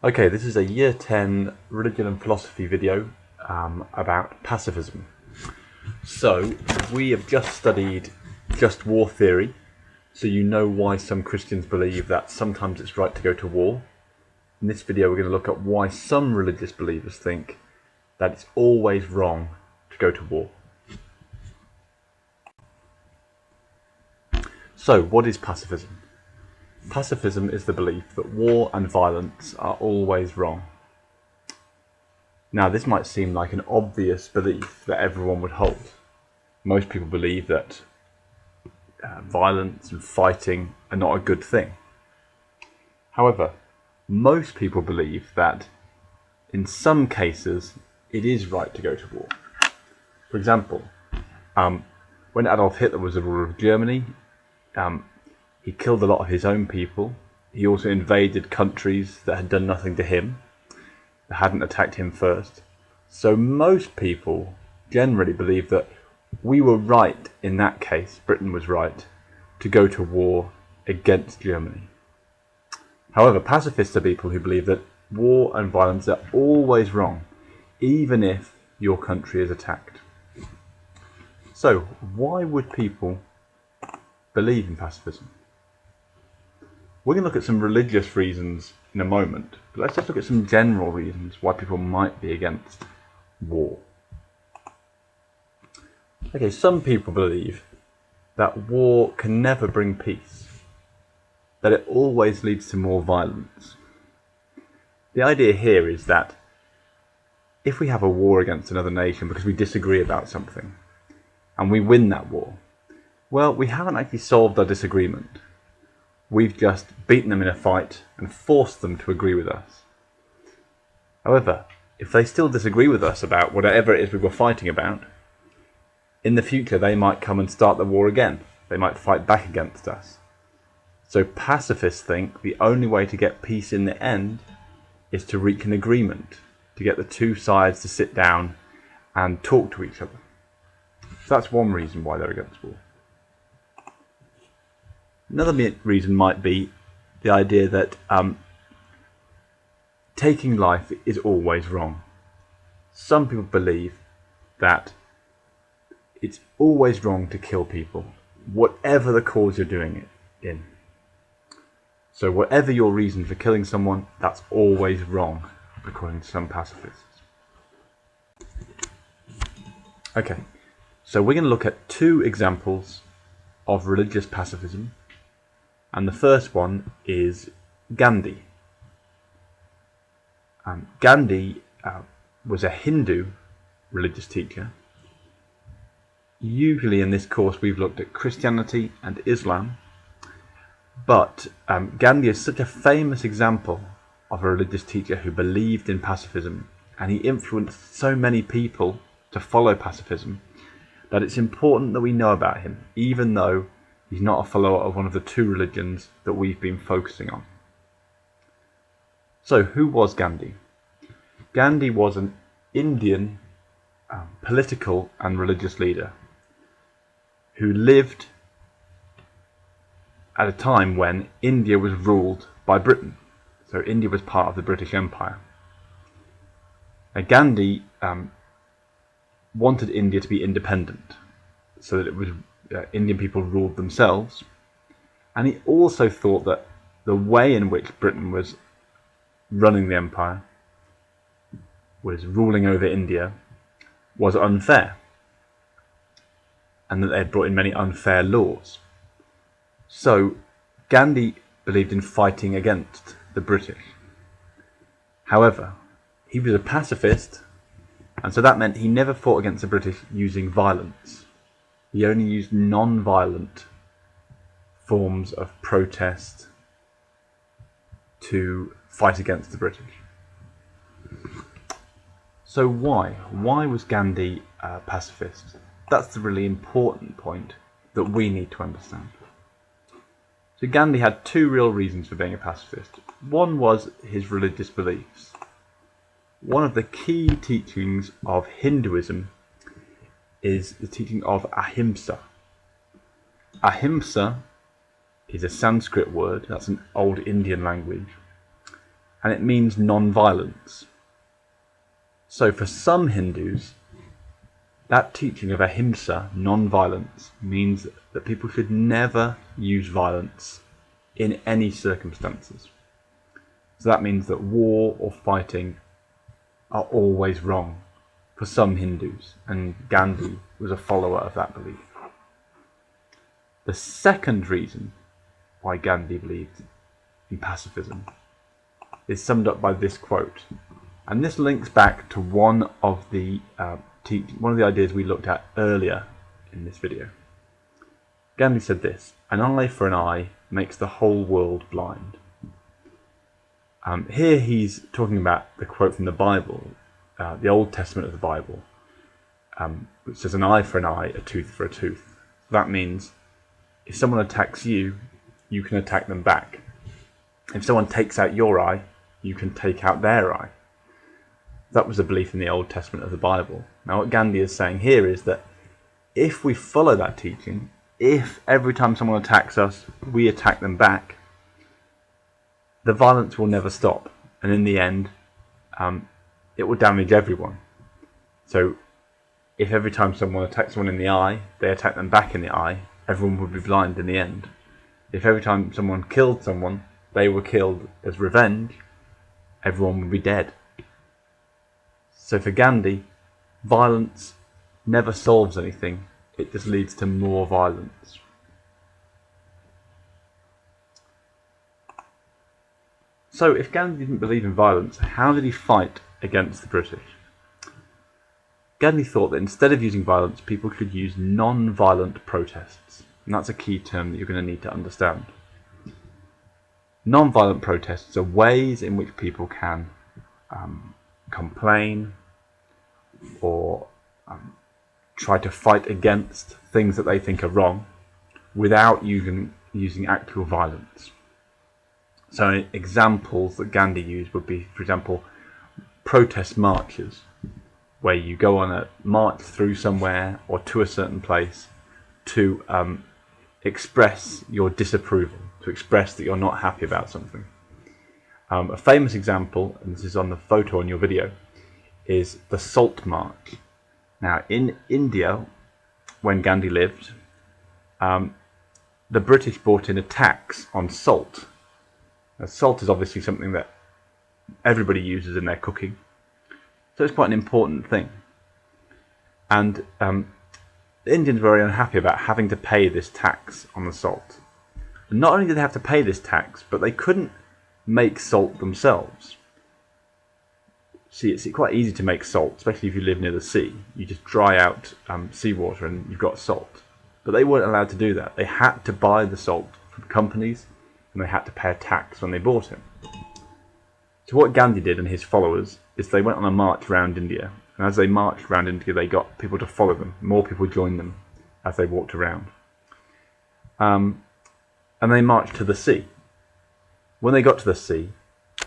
Okay, this is a Year 10 religion and philosophy video about pacifism. So, we have just studied just war theory, so you know why some Christians believe that sometimes it's right to go to war. In this video we're going to look at why some religious believers think that it's always wrong to go to war. So, what is pacifism? Pacifism is the belief that war and violence are always wrong. Now, this might seem like an obvious belief that everyone would hold. Most people believe that violence and fighting are not a good thing. However, most people believe that in some cases it is right to go to war. For example, when Adolf Hitler was the ruler of Germany, he killed a lot of his own people. He also invaded countries that had done nothing to him, that hadn't attacked him first. So most people generally believe that we were right in that case, Britain was right, to go to war against Germany. However, pacifists are people who believe that war and violence are always wrong, even if your country is attacked. So, why would people believe in pacifism? We're going to look at some religious reasons in a moment, but let's just look at some general reasons why people might be against war. Okay, some people believe that war can never bring peace, that it always leads to more violence. The idea here is that if we have a war against another nation because we disagree about something, and we win that war, well, we haven't actually solved our disagreement. We've just beaten them in a fight and forced them to agree with us. However, if they still disagree with us about whatever it is we were fighting about, in the future they might come and start the war again. They might fight back against us. So pacifists think the only way to get peace in the end is to reach an agreement, to get the two sides to sit down and talk to each other. So that's one reason why they're against war. Another reason might be the idea that taking life is always wrong. Some people believe that it's always wrong to kill people, whatever the cause you're doing it in. So whatever your reason for killing someone, that's always wrong, according to some pacifists. Okay, so we're going to look at two examples of religious pacifism. And the first one is Gandhi. Gandhi was a Hindu religious teacher. Usually in this course we've looked at Christianity and Islam, but Gandhi is such a famous example of a religious teacher who believed in pacifism, and he influenced so many people to follow pacifism, that it's important that we know about him, even though he's not a follower of one of the two religions that we've been focusing on. So, who was Gandhi? Gandhi was an Indian political and religious leader who lived at a time when India was ruled by Britain. So India was part of the British Empire. Now, Gandhi wanted India to be independent, so that it was Indian people ruled themselves, and he also thought that the way in which Britain was running the empire, was ruling over India, was unfair, and that they had brought in many unfair laws. So Gandhi believed in fighting against the British. However, he was a pacifist, and so that meant he never fought against the British using violence. He only used non-violent forms of protest to fight against the British. So why? Why was Gandhi a pacifist? That's the really important point that we need to understand. So Gandhi had two real reasons for being a pacifist. One was his religious beliefs. One of the key teachings of Hinduism is the teaching of ahimsa. Ahimsa is a Sanskrit word, that's an old Indian language, and it means non-violence. So for some Hindus, that teaching of ahimsa, non-violence, means that people should never use violence in any circumstances. So that means that war or fighting are always wrong for some Hindus, and Gandhi was a follower of that belief. The second reason why Gandhi believed in pacifism is summed up by this quote, and this links back to one of the ideas we looked at earlier in this video. Gandhi said this: "An eye for an eye makes the whole world blind." Here he's talking about the quote from the Bible, the Old Testament of the Bible, which says an eye for an eye, a tooth for a tooth. That means if someone attacks you, you can attack them back. If someone takes out your eye, you can take out their eye. That was a belief in the Old Testament of the Bible. Now what Gandhi is saying here is that if we follow that teaching, if every time someone attacks us, we attack them back, the violence will never stop, and in the end, it will damage everyone. So if every time someone attacks someone in the eye, they attack them back in the eye, everyone would be blind in the end. If every time someone killed someone, they were killed as revenge, everyone would be dead. So for Gandhi, violence never solves anything, it just leads to more violence. So if Gandhi didn't believe in violence, how did he fight against the British? Gandhi thought that instead of using violence, people should use non-violent protests. And that's a key term that you're going to need to understand. Non-violent protests are ways in which people can complain or try to fight against things that they think are wrong without using actual violence. So examples that Gandhi used would be, for example, protest marches, where you go on a march through somewhere or to a certain place to express your disapproval, to express that you're not happy about something. A famous example, and this is on the photo on your video, is the Salt March. Now in India, when Gandhi lived, the British brought in a tax on salt. Now, salt is obviously something that everybody uses in their cooking, so it's quite an important thing. And the Indians were very unhappy about having to pay this tax on the salt. And not only did they have to pay this tax, but they couldn't make salt themselves. See, it's quite easy to make salt, especially if you live near the sea. You just dry out seawater and you've got salt. But they weren't allowed to do that. They had to buy the salt from companies, and they had to pay a tax when they bought it. So what Gandhi did and his followers is they went on a march around India, and as they marched around India, they got people to follow them. More people joined them as they walked around. And they marched to the sea. When they got to the sea,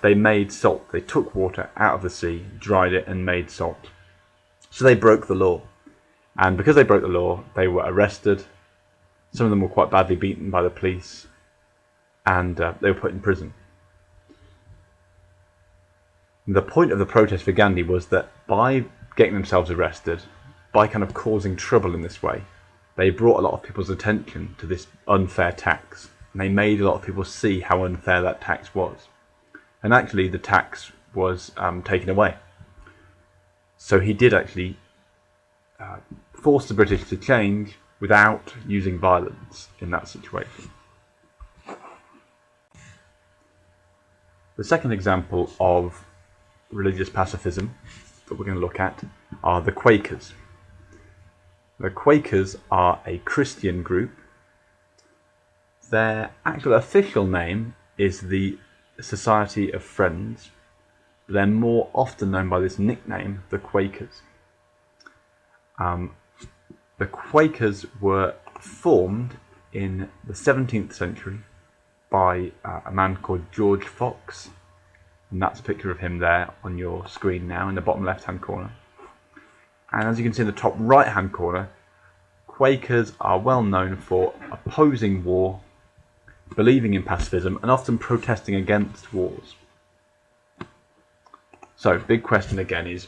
they made salt. They took water out of the sea, dried it, and made salt. So they broke the law. And because they broke the law, they were arrested. Some of them were quite badly beaten by the police, and they were put in prison. The point of the protest for Gandhi was that by getting themselves arrested, by kind of causing trouble in this way, they brought a lot of people's attention to this unfair tax, and they made a lot of people see how unfair that tax was. And actually the tax was taken away. So he did actually force the British to change without using violence in that situation. The second example of religious pacifism that we're going to look at are the Quakers. The Quakers are a Christian group. Their actual official name is the Society of Friends, but they're more often known by this nickname, the Quakers. The Quakers were formed in the 17th century by a man called George Fox, and that's a picture of him there on your screen now in the bottom left hand corner. And as you can see in the top right hand corner, Quakers are well known for opposing war, believing in pacifism, and often protesting against wars. So, big question again is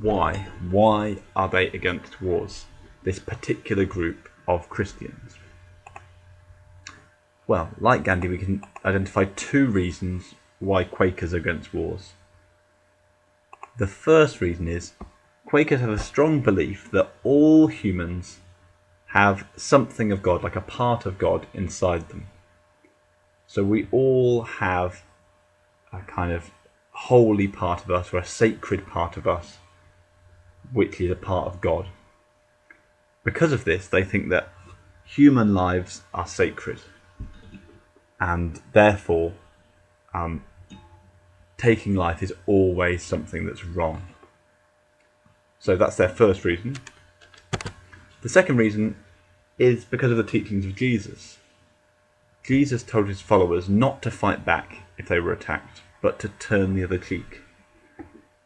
why? Why are they against wars? This particular group of Christians. Well, like Gandhi, we can identify two reasons why Quakers are against wars. The first reason is Quakers have a strong belief that all humans have something of God, like a part of God inside them. So we all have a kind of holy part of us, or a sacred part of us, which is a part of God. Because of this, they think that human lives are sacred, and therefore taking life is always something that's wrong. So that's their first reason. The second reason is because of the teachings of Jesus. Jesus told his followers not to fight back if they were attacked, but to turn the other cheek.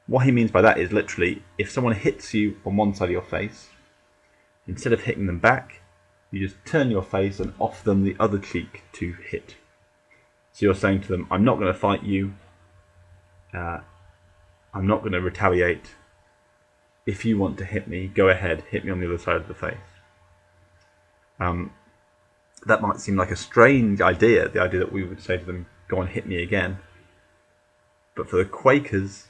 What he means by that is literally, if someone hits you on one side of your face, instead of hitting them back, you just turn your face and offer them the other cheek to hit. So you're saying to them, I'm not going to fight you, I'm not going to retaliate. If you want to hit me, go ahead, hit me on the other side of the face. That might seem like a strange idea, the idea that we would say to them, go on, hit me again. But for the Quakers,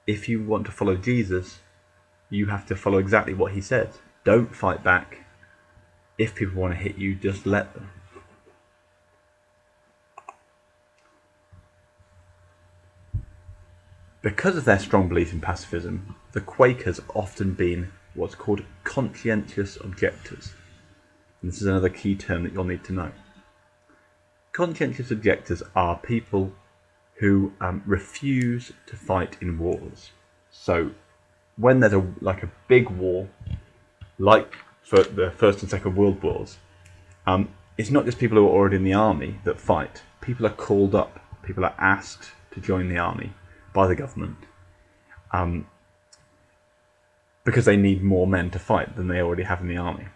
if you want to follow Jesus, you have to follow exactly what he said. Don't fight back. If people want to hit you, just let them. Because of their strong belief in pacifism, the Quakers have often been what's called conscientious objectors. And this is another key term that you'll need to know. Conscientious objectors are people who refuse to fight in wars. So when there's a big war, like for the First and Second World Wars, it's not just people who are already in the army that fight. People are called up. People are asked to join the army by the government because they need more men to fight than they already have in the army.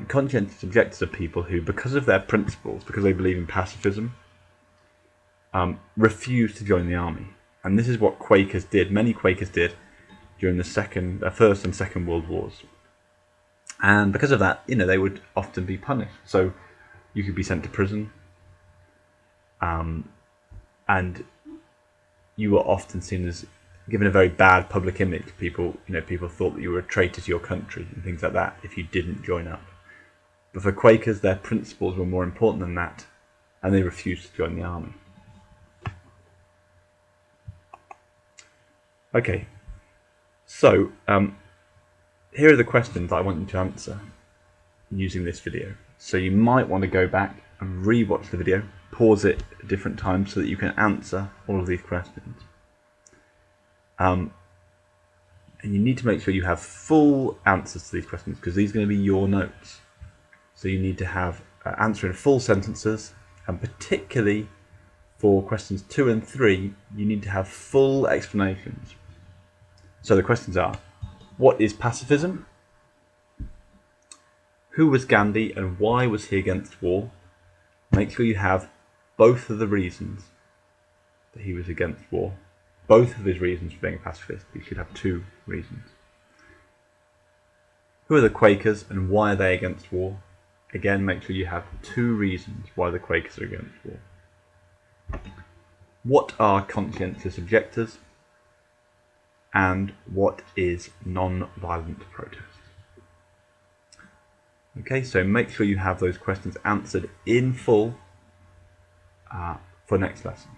Conscientious objectors are people who, because of their principles, because they believe in pacifism, refuse to join the army. And this is what Quakers did, many Quakers did, during the First and Second World Wars. And because of that, they would often be punished. So you could be sent to prison, and you were often seen as given a very bad public image. People thought that you were a traitor to your country and things like that if you didn't join up. But for Quakers, their principles were more important than that, and they refused to join the army. Okay, so here are the questions I want you to answer using this video. So you might want to go back and re-watch the video, pause it at different times so that you can answer all of these questions. And you need to make sure you have full answers to these questions, because these are going to be your notes. So you need to have answer in full sentences, and particularly for questions 2 and 3, you need to have full explanations. So the questions are, what is pacifism? Who was Gandhi and why was he against war? Make sure you have both of the reasons that he was against war. Both of his reasons for being a pacifist. You should have 2 reasons. Who are the Quakers and why are they against war? Again, make sure you have 2 reasons why the Quakers are against war. What are conscientious objectors? And what is non-violent protest? Okay, so make sure you have those questions answered in full for next lesson.